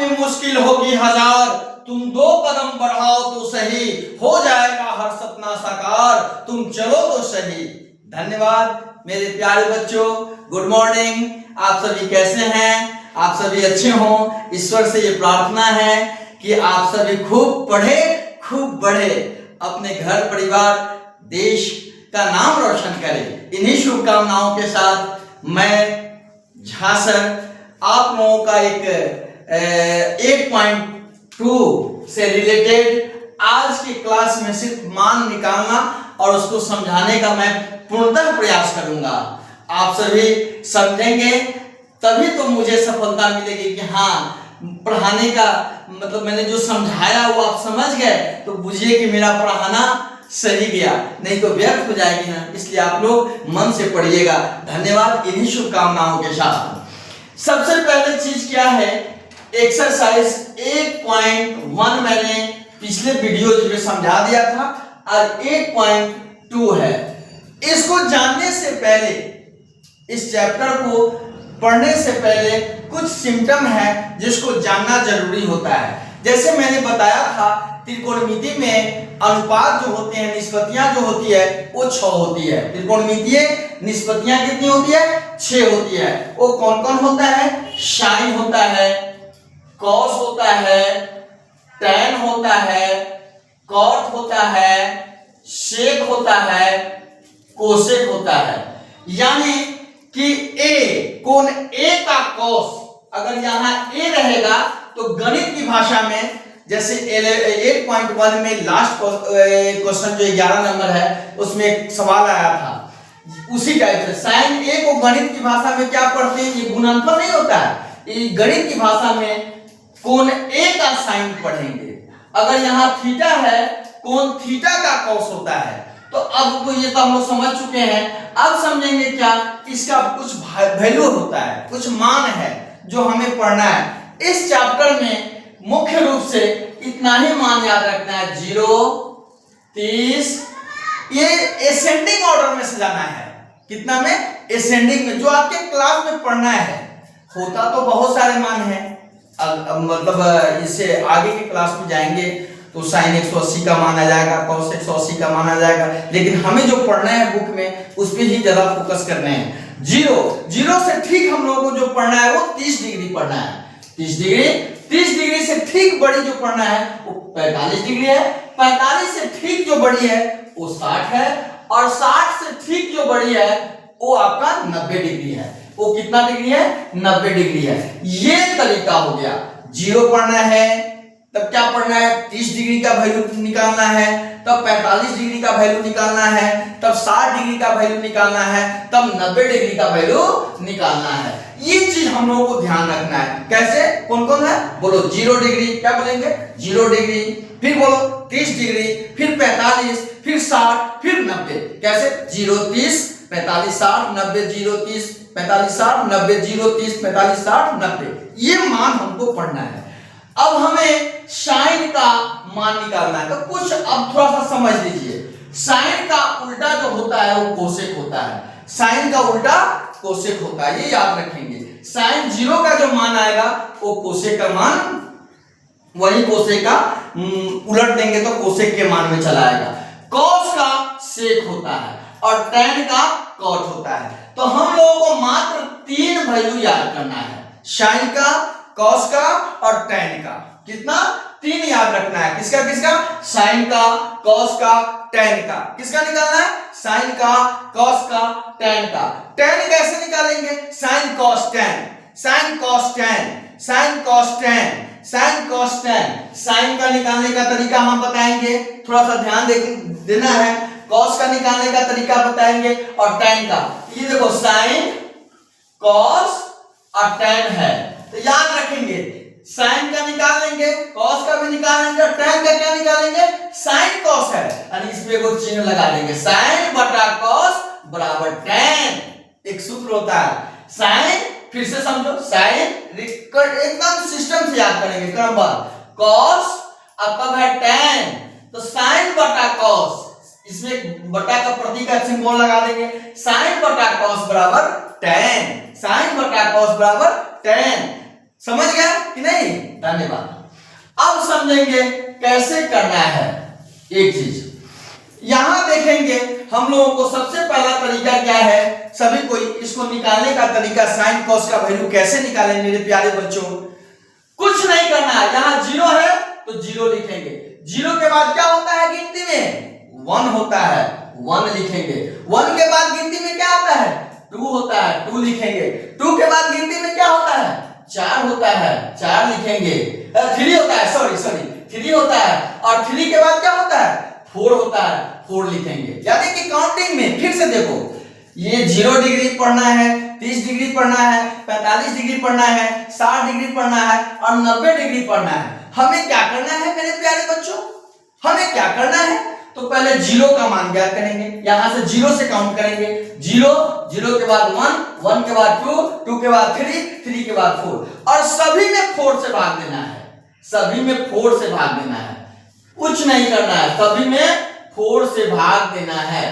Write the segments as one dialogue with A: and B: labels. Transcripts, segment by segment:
A: में मुश्किल होगी हजार, तुम 2 कदम बढ़ाओ तो सही, हो जाएगा हर सपना साकार, तुम चलो तो सही। धन्यवाद मेरे प्यारे बच्चों, गुड मॉर्निंग। आप सभी कैसे हैं? आप सभी अच्छे हों। ईश्वर से ये प्रार्थना है कि आप सभी खूब पढ़े, खूब बढ़े, अपने घर परिवार देश का नाम रोशन करें। इन्हीं शुभकामनाओं के साथ मैं झा सर आप लोगों का एक 8.2 से रिलेटेड आज की क्लास में सिर्फ मान निकालना और उसको समझाने का मैं पूर्णतः प्रयास करूंगा। आप सभी समझेंगे तभी तो मुझे सफलता मिलेगी कि हाँ, पढ़ाने का मतलब मैंने जो समझाया वो आप समझ गए तो बुझिए कि मेरा पढ़ाना सही गया, नहीं तो व्यर्थ हो जाएगी ना। इसलिए आप लोग मन से पढ़िएगा। धन्यवाद इन्हीं शुभकामनाओं के साथ। सबसे पहले चीज क्या है, एक्सरसाइज 8.1 मैंने पिछले वीडियो में समझा दिया था और 8.2 है। इसको जानने से पहले, इस चैप्टर को पढ़ने से पहले कुछ सिम्टम है जिसको जानना जरूरी होता है। जैसे मैंने बताया था त्रिकोणमिति में अनुपात जो होते हैं, निष्पत्तियां जो होती है वो 6 होती है। त्रिकोणमितीय निष्पत्तियां कितनी होती है? 6 होती है। वो कौन कौन होता है? साइन होता है, कॉस होता है, टैन होता है, कॉट होता है, सेक होता है, कोसेक होता है। यानी कि ए, कोण ए का कॉस अगर यहां ए रहेगा तो गणित की भाषा में, जैसे 8.1 में लास्ट क्वेश्चन जो 11 नंबर है उसमें एक सवाल आया था, उसी टाइप से साइन ए को गणित की भाषा में क्या पढ़ते हैं? ये गुणनफल नहीं होता है, ये गणित की भाषा में कोण ए का साइन पढ़ेंगे। अगर यहाँ थीटा है, कोण थीटा का कॉस होता है। तो अब तो ये तो हम लोग समझ चुके हैं। अब समझेंगे क्या, इसका कुछ वैल्यू होता है, कुछ मान है जो हमें पढ़ना है। इस चैप्टर में मुख्य रूप से इतना ही मान याद रखना है, 0, 30, ये एसेंडिंग ऑर्डर में सजाना है। कितना में? एसेंडिंग में, जो आपके क्लास में पढ़ना है। होता तो बहुत सारे मान हैं, मतलब इससे आगे के क्लास में जाएंगे तो साइन 180 का मान आ जाएगा, कॉस 180 का मान आ जाएगा, लेकिन हमें जो पढ़ना है बुक में उस पर ही ज्यादा फोकस करने हैं। 0 से ठीक हम लोगों को जो पढ़ना है वो 30 डिग्री पढ़ना है। 30 डिग्री से ठीक बड़ी जो पढ़ना है वो 45 डिग्री है। 45 से ठीक जो बड़ी है वो 60 है, और 60 से ठीक जो बड़ी है वो आपका 90 डिग्री है। वो कितना डिग्री है? 90 डिग्री है। ये तरीका हो गया। 0 पढ़ना है तब क्या पढ़ना है? 30 डिग्री का वैल्यू निकालना है, तब 45 डिग्री का वैल्यू निकालना है, तब 60 डिग्री का वैल्यू निकालना है, तब 90 डिग्री का वैल्यू निकालना है। ये चीज हम लोगों को ध्यान रखना है। कैसे? कौन कौन है? बोलो। 0 डिग्री क्या बोलेंगे? 0 डिग्री, फिर बोलो 30 डिग्री, फिर 45, फिर 60, फिर 90। कैसे? 0, 30, 45, 60, 90, 0, 30, 45, 60, 90, 0, 30, 45, 60, 90। ये मान हमको पढ़ना है। अब हमें साइन का मान निकालना है। तो कुछ अब थोड़ा सा समझ लीजिए, साइन का उल्टा जो होता है वो कोसेक होता है। साइन का उल्टा कोसेक होता है, ये याद रखेंगे। साइन 0 का जो मान आएगा वो कोसेक का मान, वही कोसेक का उलट देंगे तो कोसेक के मान में चला आएगा। कॉस का सेक होता है और टैन का कॉट होता है। तो हम लोगों को मात्र 3 वैल्यू याद करना है, साइन का, कॉस का और टैन का। कितना? 3 याद रखना है। किसका किसका? साइन का, कॉस का, टैन का। किसका निकालना है? साइन का, कॉस का, टैन का। टैन कैसे निकालेंगे? Sine cos tan, sine cos tan, sine cos tan, sine cos tan. Sine का निकालने का तरीका हम बताएंगे, थोड़ा सा ध्यान देना है। कॉस का निकालने का तरीका बताएंगे और टैन का। ये देखो साइन, कॉस और टैन है, तो याद रखेंगे। साइन का निकाल लेंगे, कॉस का भी निकाल लेंगे और टैन का क्या निकालेंगे? साइन कॉस है, और इसमें एक चिन्ह लगा देंगे, साइन बटा कॉस बराबर टैन। एक सूत्र होता है साइन, फिर से समझो, साइन एकदम सिस्टम से याद करेंगे क्रमबद्ध, कॉस अब कब है टैन, तो साइन बटा कॉस, इसमें बटा का प्रतीक का सिंबल लगा देंगे, साइन बटा कॉस बराबर टैन, साइन बटा कॉस बराबर टैन। समझ गया कि नहीं? धन्यवाद। अब समझेंगे कैसे करना है एक चीज। यहां देखेंगे हम लोगों को सबसे पहला तरीका क्या है, सभी को इसको निकालने का तरीका, साइन कॉस का वैल्यू कैसे निकालें मेरे प्यारे बच्चों। कुछ नहीं करना है, यहां जीरो है तो जीरो लिखेंगे। जीरो के बाद क्या होता है गिनती में? 1 होता है, 1 लिखेंगे। 1 के बाद गिनती में क्या होता है? 2 होता है, 2 लिखेंगे। 2 के बाद गिनती में क्या होता है? 4 होता है, 4 लिखेंगे। 3 होता है, सॉरी 3 होता है, और 3 के बाद क्या होता है? 4 होता है, 4 लिखेंगे। यानी कि काउंटिंग में फिर से देखो, ये 0 डिग्री पढ़ना है, 30 डिग्री पढ़ना है, 45 डिग्री पढ़ना है, 60 डिग्री पढ़ना है और 90 डिग्री पढ़ना है। हमें क्या करना है मेरे प्यारे बच्चों? हमें क्या करना है? तो पहले 0 का मान ज्ञात करेंगे, यहां से 0 से काउंट करेंगे। 0 0 के बाद 1 1 के बाद 2 2 के बाद 3 3 के बाद 4, और सभी में 4 से भाग देना है। सभी में 4 से भाग देना है, कुछ नहीं करना है, सभी में 4 से भाग देना है।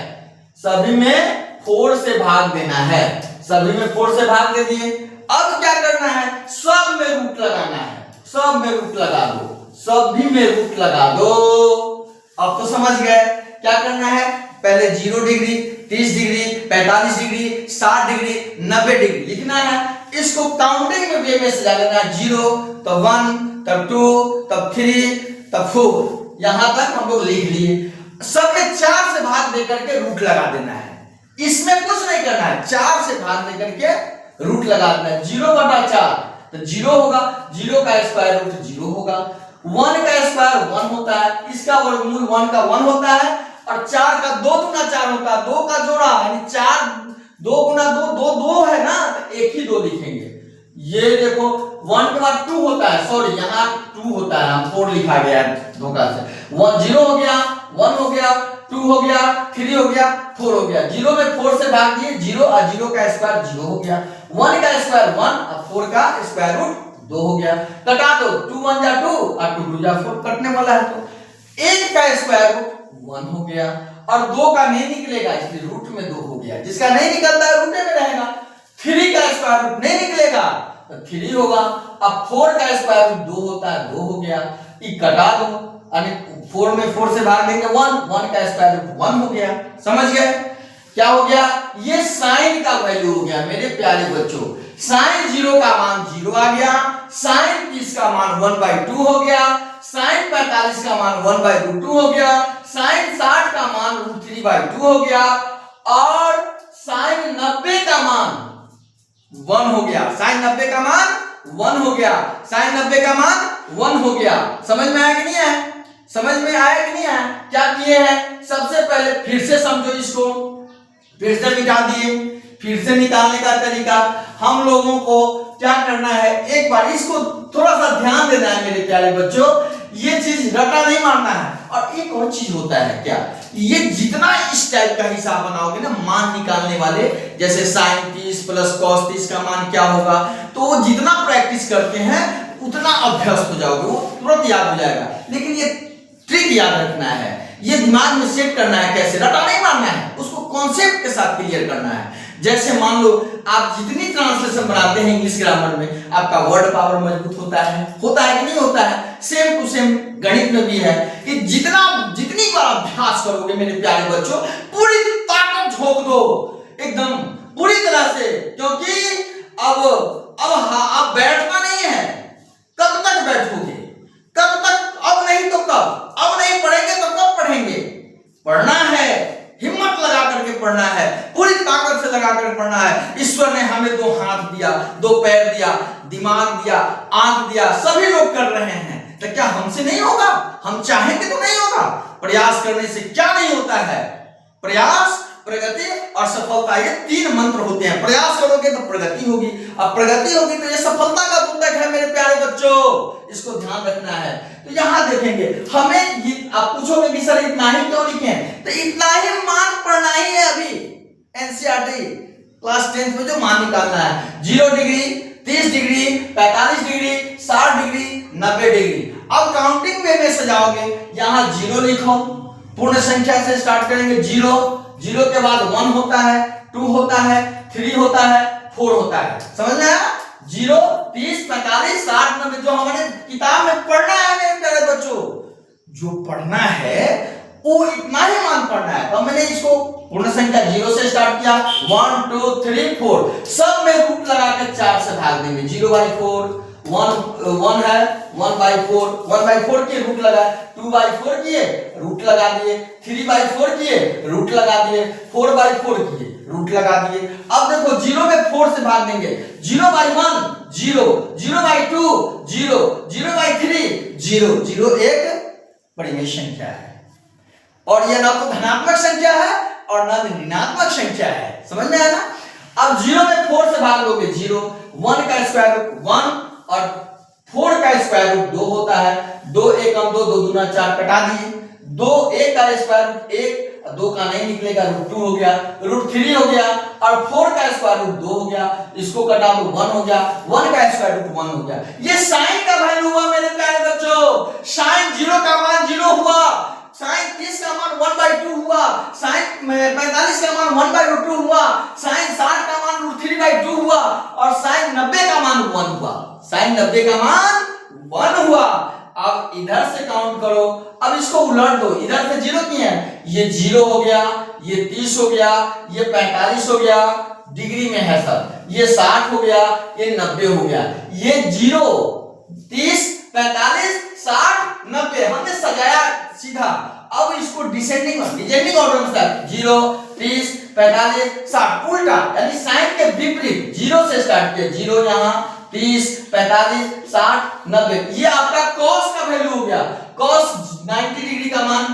A: सभी में 4 से भाग देना है, सभी में 4 से भाग दे दिए। अब क्या करना है? सब में रूट लगाना है। सब में रूट लगा दो, सभी में रूट लगा दो। अब तो समझ गए क्या करना है। पहले 0 degree, 30 degree, 45 degree, 60 degree, 90 degree लिखना है। इसको काउंटिंग में वे में सजा लेना है। 0 तब 1 तब 2 तब 3 तब 4, यहां तक हम लोग लिख लिए। सब में 4 से भाग दे करके रूट लगा देना है। इसमें कुछ नहीं करना है, 4 से भाग दे करके रूट लगा देना है। 0/4 तो 0 होगा, 0 का स्क्वायर रूट 0 होगा। 1 का स्क्वायर 1 होता है, इसका वर्गमूल 1 का 1 होता है, और 4 का 2 गुना 4 होता है, 2 का जोड़ा यानी 4 2 गुना 2 2 है ना, तो एक ही 2 लिखेंगे। ये देखो 1 के बाद 2 होता है, सॉरी यहाँ 2 होता है, हम 4 लिखा गया है धोखा से। 1 0 हो गया, 1 हो गया, 2 हो गया, 3 हो गया, 4 हो गया। 0 में 4 से भाग दिए, 0 और 0 का स्क्वायर 0 हो गया। 1 का स्क्वायर 1 और 4 का स्क्वायर रूट 2 हो गया। कटा दो, 2 1 जा 2 और 2 2 जा 4, कटने वाला है तो 1 का स्क्वायर रूट 1 हो गया, और 2 का नहीं निकलेगा इसलिए रूट में 2 हो गया। जिसका नहीं निकलता है रूट में रहेगा। 3 का स्क्वायर रूट नहीं निकलेगा तो 3 होगा। अब 4 का स्क्वायर रूट 2 होता है, 2 हो गया। ये कटा दो, यानी 4 में 4 से भाग देंगे 1 1 का स्क्वायर रूट 1 हो गया। समझ गए क्या हो गया? ये साइन का वैल्यू हो गया मेरे प्यारे बच्चों। साइन 0 का मान 0 आ गया, साइन 30 का मान 1/2 हो गया, साइन 45 का मान 1/2 हो गया, साइन 60 का मान √3/2 हो गया, और साइन 90 का मान 1 हो गया। साइन 90 का मान 1 हो गया, साइन 90 का मान 1 हो गया। समझ में आया कि नहीं आया? समझ में आया कि नहीं आया? क्या किए हैं? सबसे पहले फिर से समझो, इसको फिर से मिटा दिए। फिर से निकालने का तरीका हम लोगों को क्या करना है, एक बार इसको थोड़ा सा ध्यान देना है मेरे प्यारे बच्चों। ये चीज रटा नहीं मारना है। और एक और चीज होता है क्या, ये जितना इस टाइप का हिसाब बनाओगे ना मान निकालने वाले, जैसे साइन 30 प्लस कॉस 30 का मान क्या होगा, तो वो जितना प्रैक्टिस करते हैं उतना अभ्यस्त हो जाओगे, वो तुरंत याद हो जाएगा। लेकिन ये ट्रिक याद रखना है, ये दिमाग में सेट करना है, कैसे रटा नहीं मारना है, उसको कॉन्सेप्ट के साथ क्लियर करना है। जैसे मान लो आप जितनी ट्रांसलेशन बनाते हैं इंग्लिश ग्रामर में, आपका वर्ड पावर मजबूत होता है कि नहीं होता है? सेम टू सेम गणित में भी है कि जितनी बार अभ्यास करोगे मेरे प्यारे बच्चों, पूरी ताकत झोंक दो एकदम पूरी तरह से, क्योंकि अब बैठना नहीं है। कब तक बैठोगे? कब तक? अब नहीं तो कब? अब नहीं पढ़ेंगे तो कब पढ़ेंगे? पढ़ना है, हिम्मत लगा करके पढ़ना है, पूरी ताकत से लगा कर पढ़ना है। ईश्वर ने हमें 2 हाथ दिया, 2 पैर दिया, दिमाग दिया, आंख दिया, सभी लोग कर रहे हैं, तो क्या हमसे नहीं होगा? हम चाहेंगे तो नहीं होगा? प्रयास करने से क्या नहीं होता है? प्रयास, प्रगति और सफलता, ये 3 मंत्र होते हैं। प्रयास करोगे तो प्रगति होगी, अब प्रगति होगी तो ये सफलता का द्योतक है मेरे प्यारे बच्चों, इसको ध्यान रखना है। तो यहां देखेंगे हमें, आप पूछोगे कि सर इतना ही क्यों लिखे, तो इतना ही मान पढ़ना ही है। अभी एनसीईआरटी क्लास 10th में जो मान निकालना है, 0 degree, 30 degree, 45 degree, 60 degree, 90 degree. अब काउंटिंग वे में सजाओगे, यहां 0 लिखो, पूर्ण संख्या से स्टार्ट करेंगे। 0 के बाद 1 होता है, 2 होता है, 3 होता है, 4 होता है। समझ में आया? 0, 30, 45, 60, 90 जो हमारे किताब में पढ़ना है मेरे प्यारे बच्चों, जो पढ़ना है वो इतना ही मान पढ़ना है। तो मैंने इसको पूर्ण संख्या 0 से स्टार्ट किया, 1 2 3 4, सब में रूट लगा के 4 से भाग देंगे। 0/4 1 है, 1/4 1/4 किए रूट लगा, 2/4 किए रूट लगा दिए, 3/4 किए रूट लगा दिए, 4/4 किए रूट लगा दिए। अब देखो 0 में 4 से भाग देंगे, 0/1 0, 0/2 0, 0/3 0, 0 एक परिमेय संख्या है और यह ना तो धनात्मक संख्या है और ना ऋणात्मक संख्या है। समझ में आया ना? अब 0 में 4 से भाग दोगे 0, 1 का स्क्वायर रूट 1 और 4 का स्क्वायर रूट 2 होता है। 2 1 2, 2 दूना 4 कटा दिए। 2 1 का स्क्वायर रूट 1, 2 का नहीं निकलेगा रूट 2 हो गया, रूट 3 हो गया और 4 का स्क्वायर रूट 2 हो गया, इसको कटा दो 1 हो गया, 1 का स्क्वायर रूट 1 हो गया। ये साइन का वैल्यू हुआ मेरे प्यारे बच्चों। साइन 0 का मान 0 हुआ, साइन 30 का मान 1/2 हुआ, साइन 45 का मान 1/2 हुआ, साइन 60 का मान √3/2 हुआ और साइन 90 का मान 1 हुआ। साइन 90 का मान 1 हुआ। अब इधर से काउंट करो, अब इसको उलट दो, इधर से 0 किए हैं, ये 0 हो गया, ये 30 हो गया, ये 45 हो गया, डिग्री में है सर, ये 60 हो गया, ये 90 हो गया, ये 0 30 45 60 90 हमने सजाया सीधा। अब इसको डिसेंडिंग ऑर्डर में स्टार्ट, 0 30 45 60 उल्टा, यानी साइन के विपरीत 0 से स्टार्ट किया, 0 यहाँ 30 45 60 90, ये आपका cos का वैल्यू हो गया। cos 90 डिग्री का मान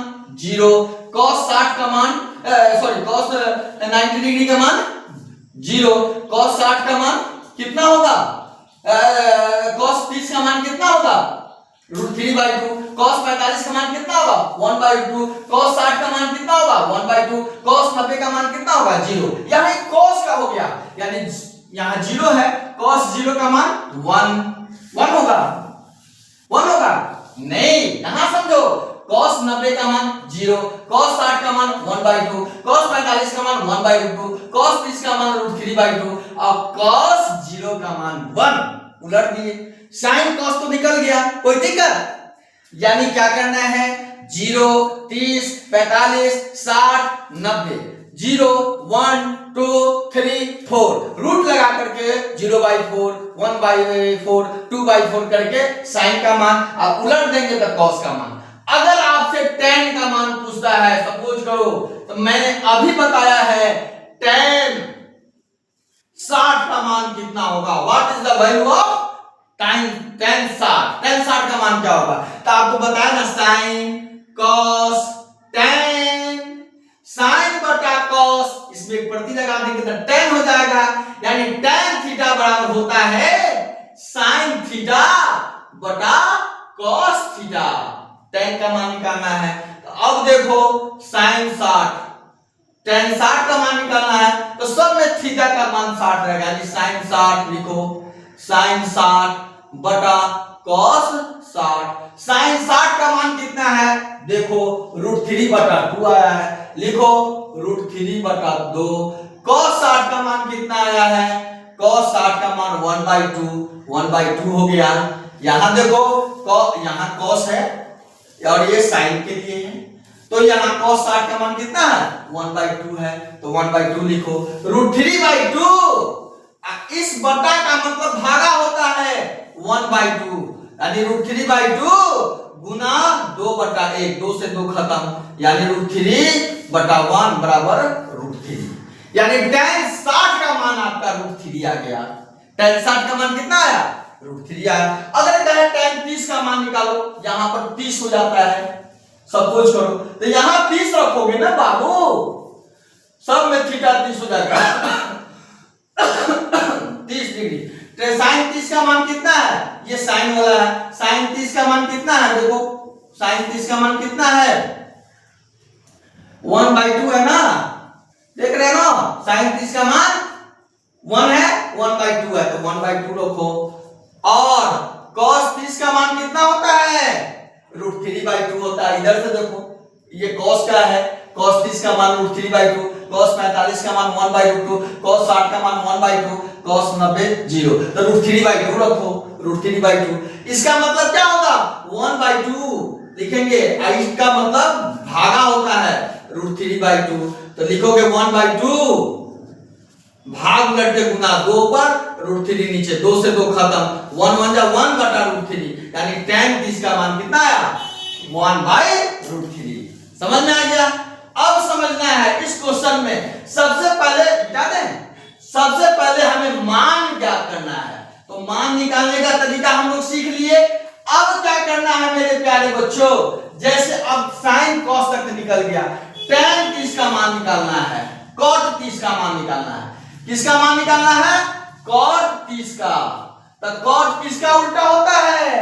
A: 0, cos 60 का मान cos 90 डिग्री का मान 0, cos 60 का मान कितना होगा, cos 30 का मान कितना होगा √3/2, cos 45 का मान कितना होगा 1/2, cos 60 का मान कितना होगा 1/2, cos 90 का मान कितना होगा 0। यहाँ cos का हो गया, यानी यहाँ 0 है, cos 0 का मान 1 होगा, 1 होगा नहीं, यहाँ समझो, cos 90 का मान 0, cos 60 का मान 1/2, cos 45 का मान 1/2, cos 30 का मान √3/2 और cos 0 का मान 1 उलट दिए। साइन cos तो निकल गया, कोई दिक्कत? यानी क्या करना है, 0 30 45 60 90, 0 1 2 3 4 रूट लगा करके 0/4 1/4 2/4 करके साइन का मान आप उलट देंगे तो cos का मान। अगर आपसे tan का मान पूछता है, सपोज करो, तो मैंने अभी बताया है tan 60 का मान कितना होगा, what is the value of tan 60 का मान क्या होगा, तो आपको बताया ना, साइन cos tan, साइन बटा cos, इसमें एक प्रति लगा देंगे तो tan हो जाएगा, यानी tan थीटा बराबर होता है साइन थीटा बटा cos थीटा। tan का मान निकालना है, तो अब देखो साइन 60 tan 60 का मान निकालना है, तो सब में थीटा का मान 60 रहेगा, यानी साइन 60 लिखो, साइन 60 बटा cos 60। साइन 60 का मान कितना है, देखो √3/2 आया है, लिखो √3/2। cos 60 का मान कितना आया है, cos 60 का मान 1/2 हो गया। यहां देखो यहां cos है और ये साइन के लिए है, तो यहाँ cos 60 का मान कितना है 1/2 है, तो 1/2 लिखो, √3/2, इस बटा का मतलब भागा होता है 1/2, यानी √3/2 गुना 2/1, 2 से 2 खत्म, यानी √3/1 बराबर √3, यानी tan 60 का मान आपका √3 आ गया। tan 60 का मान कितना आया √3 आया। अगर कहे tan 30 का मान निकालो, यहां पर 30 हो जाता है, सपोज करो, तो यहां 30 रखोगे ना बाबू, सब में थीटा 30 हो जाएगा 30 डिग्री। तो साइन 30 का मान कितना है, ये साइन वाला है, साइन 30 का मान कितना है, देखो साइन 30 का मान कितना है 1/2 है ना, देख रहे हो ना, साइन 30 का मान 1 है, 1/2 है, तो 1/2 रखो। और cos 30 का मान कितना होता है √3/2 होता है। इधर से देखो ये cos का है, cos 30 का मान √3/2, cos 45 का मान 1/√2, cos 60 का मान 1/2, cos 90 0। तो √3/2 रखो, √3/2। इसका मतलब क्या होगा 1/2 लिखेंगे, इसका मतलब भागा होता है √3/2। तो लिखोगे 1/2 भाग उलट के गुना 2 पर √3 नीचे, 2 से 2 खत्म, 1 1 जा 1/√3, यानी tan 30 का मान कितना आया 1/√3। समझ में आ गया? अब समझना है इस क्वेश्चन में सबसे पहले जाते हैं, सबसे पहले हमें मान ज्ञात करना है। तो मान निकालने का तरीका हम लोग सीख लिए। अब क्या करना है मेरे प्यारे बच्चों, जैसे अब sin cos तक निकल गया, tan 30 का मान निकालना है, cot 30 का मान निकालना है। किसका मान निकालना है? cot 30 का। तो cot किसका उल्टा होता है?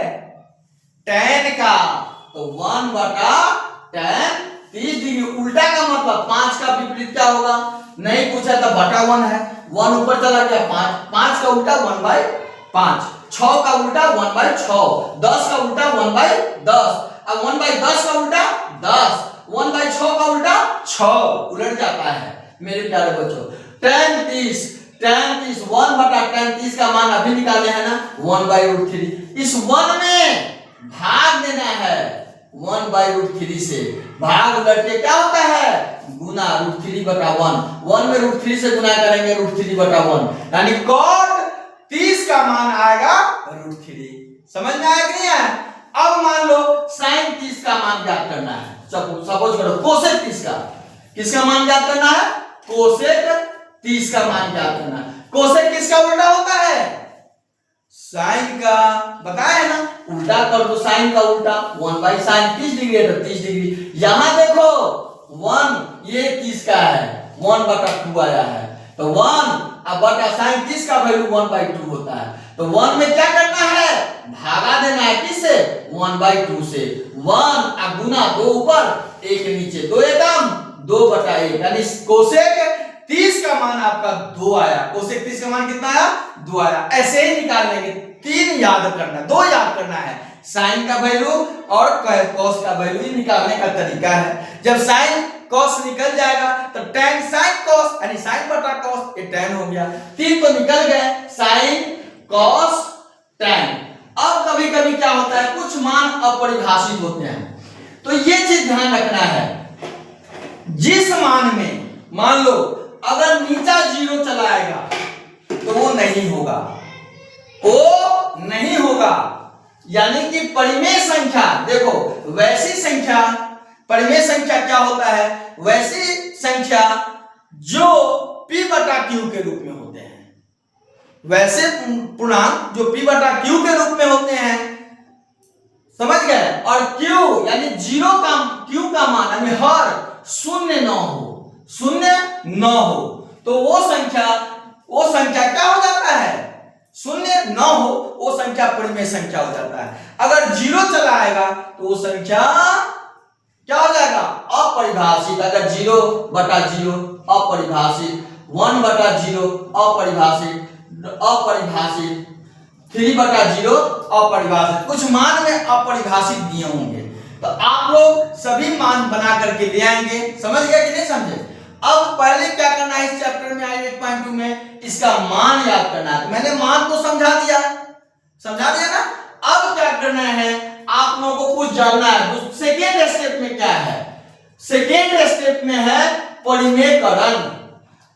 A: tan का। तो 1/tan 30 डिग्री। उल्टा का मतलब 5 का विपरीत क्या होगा? नहीं पूछा तो बटा 1 है, 1 ऊपर चला गया 5, 5 का उल्टा 1/5, 6 का उल्टा 1/6, 10 का उल्टा 1/10, अब 1/10 का उल्टा 10, 1/6 का उल्टा 6, उलट जाता है मेरे प्यारे बच्चों। tan 30 1/tan 30 का मान अभी निकाले हैं ना 1/√3। इस 1 में भाग देना है 1/√3 से, भाग उलट के क्या होता है गुना √3/1, 1 में √3 से गुना करेंगे √3/1, यानी cot 30 का मान आएगा √3। समझ में आया कि नहीं आया? अब मान लो sin 30 का मान ज्ञात करना है। सपोज करो cosec 30 का, किसका मान ज्ञात करना है? cosec 30 का मान ज्ञात करना है। cosec किसका उल्टा होता है? sin का, बताया ना, उल्टा कर दो sin का उल्टा, 1/sin 30 डिग्री है तो 30 डिग्री। यहां देखो 1 ये 30 का है, 1/2 आया है, तो 1 अब बटा sin 30 का वैल्यू 1/2 होता है। तो 1 में क्या करना है? भागा देना है किससे? 1/2 से। 1 अब गुना 2 ऊपर 1 नीचे, 2 एकम 2/1, यानी cosec 30 का मान आपका 2 आया। cosec 30 का मान कितना आया? 2 आया। ऐसे ही निकाल लेंगे, 3 याद करना, 2 याद करना है, sin का वैल्यू और cos का वैल्यू ही निकालने का तरीका है। जब sin cos निकल जाएगा तो tan sin cos, यानी sin बटा cos, ये tan हो गया, 3 तो निकल गए, sin cos tan। अब कभी कभी क्या होता है कुछ मान अपरिभाषित होते हैं, तो ये चीज ध्यान रखना है। जिस मान में मान लो अगर नीचा 0 चला आएगा तो वो नहीं होगा, वो नहीं होगा, यानी कि परिमेय संख्या, देखो वैसी संख्या, परिमेय संख्या क्या होता है? वैसी संख्या जो p/q के रूप में होते हैं, वैसे पूर्णांक जो p/q के रूप में होते हैं, समझ गए? और q यानी 0 का q का मान यानी हर 0 न हो, 0 न हो, तो वो संख्या क्या हो जाता है? 0 न हो, वो संख्या परिमेय संख्या हो जाता है। अगर 0 चला आएगा तो वो संख्या क्या हो जाएगा? अपरिभाषित। अगर 0/0 अपरिभाषित, 1/0 अपरिभाषित, 3/0 अपरिभाषित, कुछ मान में अपरिभाषित दिए होंगे। तो आप लोग सभी मान बना करके ले आएंगे। समझ गए कि नहीं समझे? अब पहले क्या करना है इस चैप्टर में आई 8.2 में इसका मान याद करना है। मैंने मान तो समझा दिया ना। अब क्या करना है आप लोगों को कुछ जानना है। सेकेंड स्टेप में क्या है? सेकेंड स्टेप में है परिमेयकरण।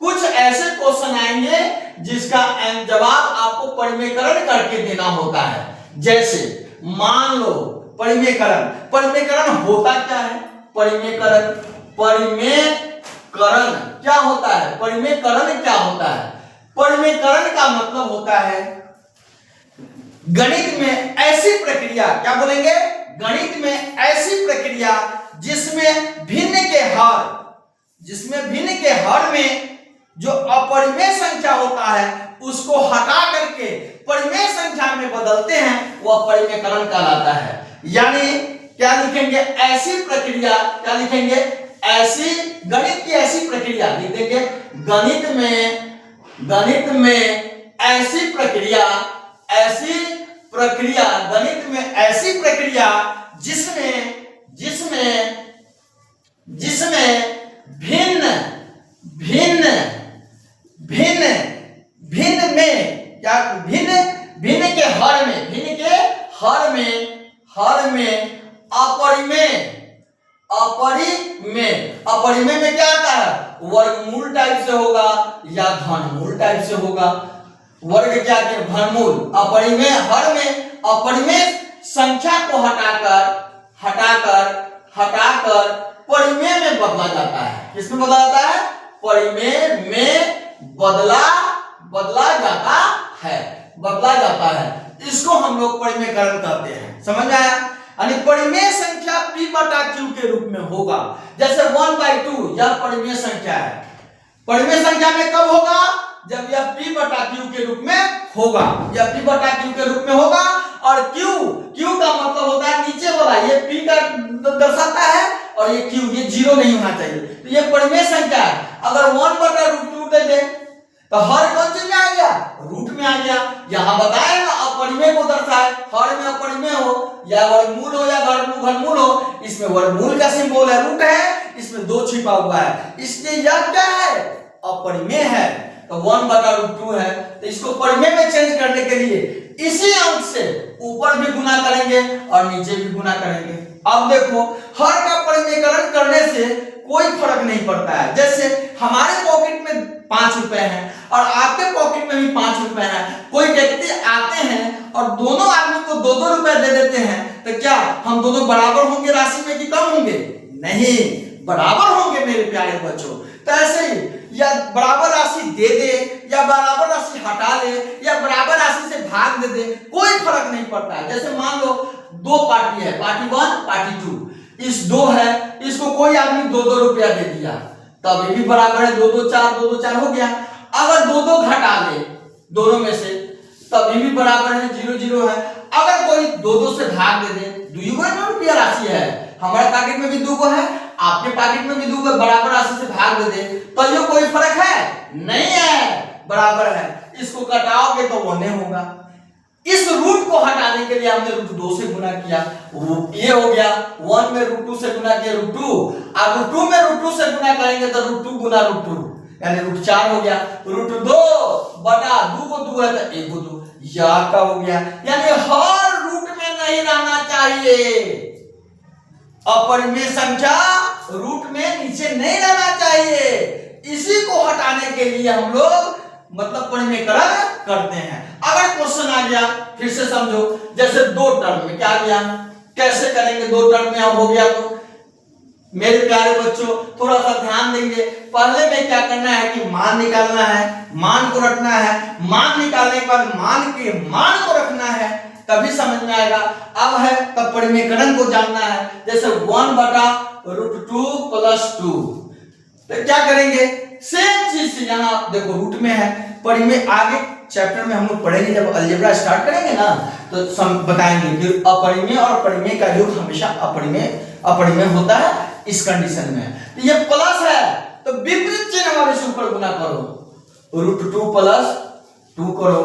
A: कुछ ऐसे क्वेश्चन आएंगे जिसका जवाब आपको परिमेयकरण करके देना होता है। जैसे मान लो परिमेयकरण होता क्या है? परिमेयकरण क्या होता है? परिमेयकरण क्या होता है? परिमेयकरण का मतलब होता है गणित में ऐसी प्रक्रिया, क्या बोलेंगे? गणित में ऐसी प्रक्रिया जिसमें भिन्न के हर में जो अपरिमेय संख्या होता है उसको हटा करके परिमेय संख्या में बदलते हैं, वह परिमेयकरण कहलाता है। यानी क्या लिखेंगे? ऐसी प्रक्रिया, क्या लिखेंगे? ऐसी गणित की ऐसी प्रक्रिया लिख देंगे। गणित में ऐसी प्रक्रिया गणित में ऐसी प्रक्रिया जिसमें भिन्न भिन्न भिन्न में क्या, भिन्न भिन्न के हर में, भिन्न के हर में अपरिमेय अपरिमेय अपरिमेय में क्या आता है, वर्गमूल टाइप से होगा या घनमूल टाइप से होगा। वर्ग क्या के घनमूल, अपरिमेय हर में अपरिमेय संख्या को हटाकर परिमेय में बदला जाता है। किसमें बदला जाता है, परिमेय में बदला जाता है। इसको हम लोग परिमेयकरण कहते हैं। समझ में आया? यानी परिमेय संख्या p बटा q के रूप में होगा। जैसे 1/2 यह परिमेय संख्या है। परिमेय संख्या में कब होगा, जब यह p बटा q के रूप में होगा, यह p बटा q के रूप में होगा। और q का मतलब होता है नीचे वाला, ये p का दर्शाता है और ये q, ये जीरो नहीं होना चाहिए। तो ये परिमेय संख्या है। अगर 1/√2 दे दे तो हर कौन चीज में आ गया, रूट में आ गया। यहां बताया ना अपरिमेय को दर्शाए, हर में अपरिमेय हो या वर्गमूल हो या घनमूल हो, इसमें वर्गमूल का सिंबल है, रूट है, इसमें 2 छिपा हुआ है, इसलिए यह क्या है, अपरिमेय है। तो 1/√2 है। तो इसको परिमेय में चेंज करने के लिए इसी अंक से ऊपर भी गुना करेंगे और नीचे भी गुना करेंगे। अब देखो, हर का परिमेयकरण करने से कोई फर्क नहीं पड़ता है। जैसे हमारे पॉकेट में 5 रुपए हैं और आपके पॉकेट में भी 5 रुपए हैं। कोई व्यक्ति आते हैं और दोनों आदमी को 2-2 रुपए दे देते हैं, तो क्या हम दोनों बराबर होंगे राशि में कि कम होंगे? नहीं, बराबर होंगे मेरे प्यारे बच्चों। तो ऐसे ही या बराबर राशि दे दे या बराबर राशि हटा दे या बराबर राशि से भाग दे दे, कोई फर्क नहीं पड़ता है। जैसे मान लो 2 पार्टी है, पार्टी 1 पार्टी 2, इस 2 है, इसको कोई आदमी 2-2 रुपया दे दिया, तब भी बराबर है, 2-2 4 2-2 4 हो गया। अगर 2-2 घटा ले दोनों में से तभी भी बराबर है, 0-0 है। अगर कोई 2-2 से भाग दे दे, 2 रुपया राशि है, हमारे पॉकेट में भी 2 है, आपके पॉकेट में भी 2, बराबर राशि से भाग दे दे, तो ये कोई फर्क है नहीं है, बराबर है। इसको घटाओगे तो 1 होगा। इस रूट को हटाने के लिए हमने √2 से गुना किया, ये हो गया 1 में √2 से गुना किया √2, और √2 में √2 से गुना करेंगे तो √2 गुना √2 यानी √4 हो गया। √2 बटा 2 को 2 है तो 1 को 2, यह का हो गया। यानी हर रूट में नहीं रहना चाहिए, अपरिमेय संख्या रूट में नीचे नहीं रहना चाहिए। इसी को हटाने के लिए हम लोग मतलब परिमेयकरण करते हैं। अगर क्वेश्चन आ गया फिर से समझो, जैसे 2 टर्म में क्या गया, कैसे करेंगे 2 टर्म में अब हो गया। तो मेरे प्यारे बच्चों थोड़ा सा ध्यान देंगे। पहले में क्या करना है कि मान निकालना है, मान को रखना है, मान निकालने के बाद मान के मान को रखना है, तभी समझ में आएगा। अब है तब परिमेयकरण को जानना है। जैसे 1/√2 + 2, तो क्या करेंगे, सेम चीज यहाँ देखो रूट में है, परिमेय आगे चैप्टर में हम लोग पढ़ेंगे, जब अलजेब्रा स्टार्ट करेंगे ना तो बताएंगे कि अपरिमेय और परिमेय का योग हमेशा अपरिमेय होता है इस कंडीशन में। तो ये प्लस है तो विपरीत चिन्ह वाले से ऊपर गुना करो, √2 + 2 करो,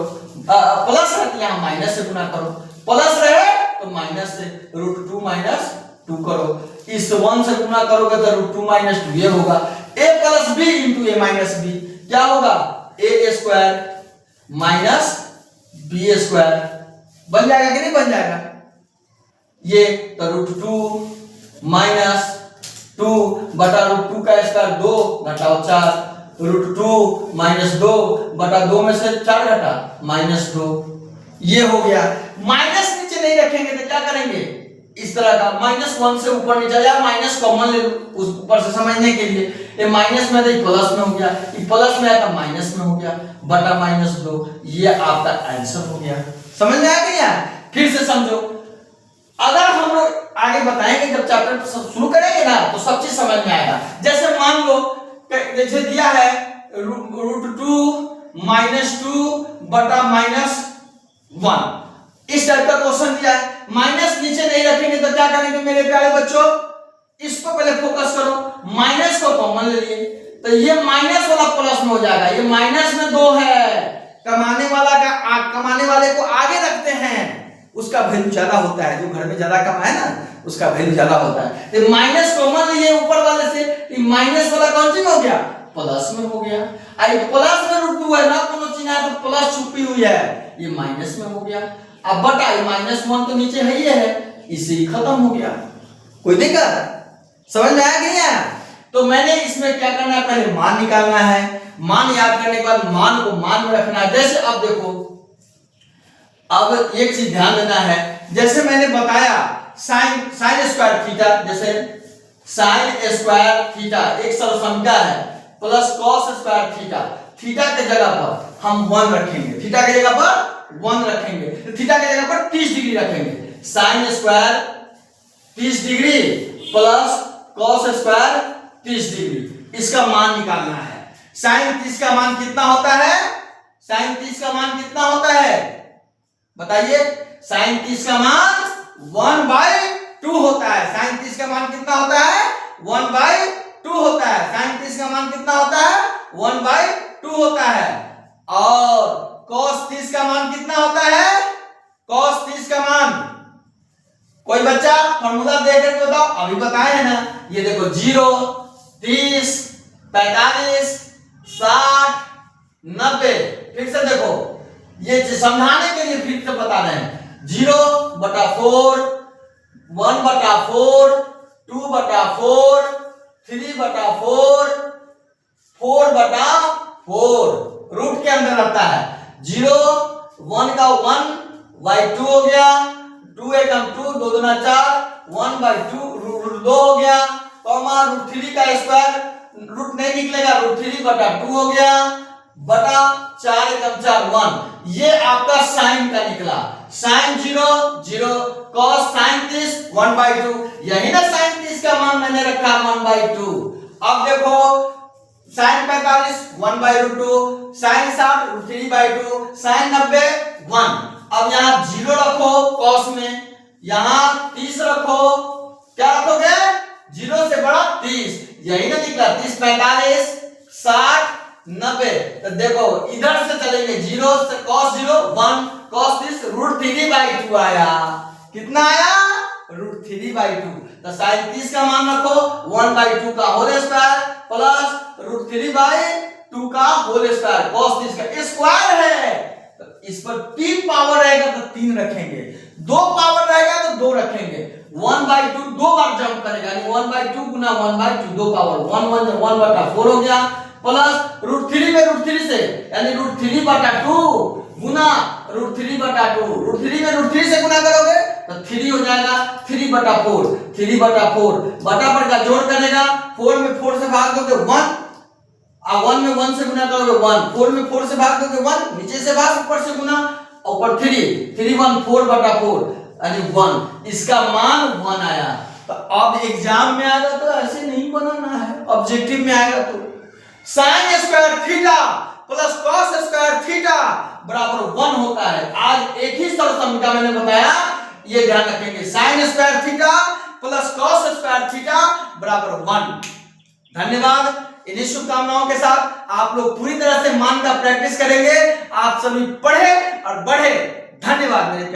A: प्लस है तो यहाँ माइनस से गुना करो, प्लस रहे तो माइनस से √2 - 2 करो। इस 1 से गुना करोगे तो √2 - 2 ये होगा। a + b × a - b क्या होगा, a² - b² बन जाएगा कि नहीं बन जाएगा। ये तो √2 - 2 बटा √2 का स्क्वायर 2 घटाओ 4, √2 - 2 बटा 2 में से 4 घटा -2, ये हो गया। माइनस नीचे नहीं रखेंगे तो क्या करेंगे, इस तरह का -1 से ऊपर नीचे या माइनस कॉमन ले लो उस ऊपर से समझने के लिए। ये माइनस में तो प्लस में हो गया, ये प्लस में आया तो माइनस में हो गया, बटा -2, ये आपका आंसर हो गया। समझ में आया कि नहीं? फिर से समझो, अगर हम लोग आगे बताएंगे जब चैप्टर शुरू करेंगे ना तो सब चीज समझ में आएगा। जैसे मान लो जैसे दिया है √2 - 2 बटा -1, इस टाइप का क्वेश्चन दिया है। माइनस नीचे नहीं रखेंगे तो क्या करेंगे मेरे प्यारे बच्चों, इसको पहले फोकस करो, माइनस को कॉमन ले लिए तो ये माइनस वाला प्लस में हो जाएगा। ये माइनस में 2 है, कमाने वाले को आगे रखते हैं, उसका वैल्यू ज्यादा होता है, जो घर में ज्यादा कमाए ना उसका वैल्यू ज्यादा होता है। तो माइनस कॉमन लिए ऊपर वाले से, माइनस वाला कौन सी हो गया प्लस में हो गया। आई प्लस में रूट 2 है ना, दोनों चिन्ह है तो प्लस छुपी हुई है, ये माइनस में हो गया। अब बटा -1 तो नीचे है ही है, इसे ही खत्म हो गया। कोई दिक्कत समझ में आया कि नहीं आया? तो मैंने इसमें क्या करना है, पहले मान निकालना है, मान याद करने के बाद मान को मान में रखना है। जैसे अब देखो, अब एक चीज ध्यान देना है, जैसे मैंने बताया साइन स्क्वायर थीटा, जैसे साइन स्क्वायर थीटा एक सरसंख्या है plus cos square theta, theta के जगह पर हम 1 रखेंगे, थीटा के जगह पर 1 रखेंगे, तो थीटा के जगह पर 30 डिग्री रखेंगे। Sine square 30 degree plus cos square 30 degree, इसका मान निकालना है। साइन 30 का मान कितना होता है? साइन 30 का मान कितना होता है बताइए? साइन 30 का मान 1/2 होता है। साइन 30 का मान कितना होता है? 1/2 होता है। साइन 30 का मान कितना होता है? 1/2 होता है। और cos 30 का मान कितना होता है? cos 30 का मान, कोई बच्चा फॉर्मूला देख करके बताओ, अभी बताए हैं ना, ये देखो 0, 30, 45, 60, 90। फिर से देखो, ये समझाने के लिए फिर से बता रहे हैं, 0/4, 1/4, 2/4, 3/4, 4/4 रूट के अंदर रहता है। 0, 1 का 1/2 हो गया, 2 एकम 2, 2 दूना 4, 1/2 रूट 2 हो गया, कॉमा रूट 3 का स्क्वायर, रूट नहीं निकलेगा, रूट 3/2 हो गया, बटा 4 एकम 4 1। ये आपका साइन का निकला। साइन 0 0, cos साइन 30 1/2, यही ना साइन 30 का मान मैंने रखा 1/2। अब देखो साइन 45 1/2, साइन 60 3/2, साइन 90 1। अब यहाँ 0 रखो cos में, यहाँ 30 रखो, क्या रखोगे? 0 से बड़ा 30, यही ना निकला 30 45 60 90। तो देखो इधर से चलेंगे, 0 से cos 0 1, cos 30 √3/2 आया। कितना आया? √3/2। तो sin 30 का मान रखो 1/2 का होल स्क्वायर प्लस √3/2 का होल स्क्वायर, cos 30 का स्क्वायर है तो इस पर 3 पावर रहेगा तो 3 रखेंगे, 2 पावर रहेगा तो 2 रखेंगे। 1/2 2 बार जंप करेगा, यानी 1/2 गुना 1/2 2 पावर 1/4 हो गया, प्लस √3 में √3 से, यानी √3/2 गुना √3/2, √3 में √3 से गुना करोगे तो 3 हो जाएगा, 3/4 3/4 बटा पर का जोड़ करेगा, 4 में 4 से भाग दोगे 1, और 1 में 1 से गुना करोगे 1, 4 में 4 से भाग दोगे 1, नीचे से भाग ऊपर से गुना, ऊपर 3 1 4/4 यानी 1, इसका मान 1 आया। तो अब एग्जाम में आएगा तो ऐसे नहीं बनाना है, ऑब्जेक्टिव में आएगा तो sine square theta plus cos square theta बराबर 1 होता है। आज एक ही सरसंख्या मैंने बताया, ये ध्यान रखेंगे, sine square theta plus cos square theta बराबर 1। धन्यवाद। इन्हीं शुभकामनाओं के साथ आप लोग पूरी तरह से मान का प्रैक्टिस करेंगे। आप सभी पढ़े और बढ़े। धन्यवाद मेरे प्यारे।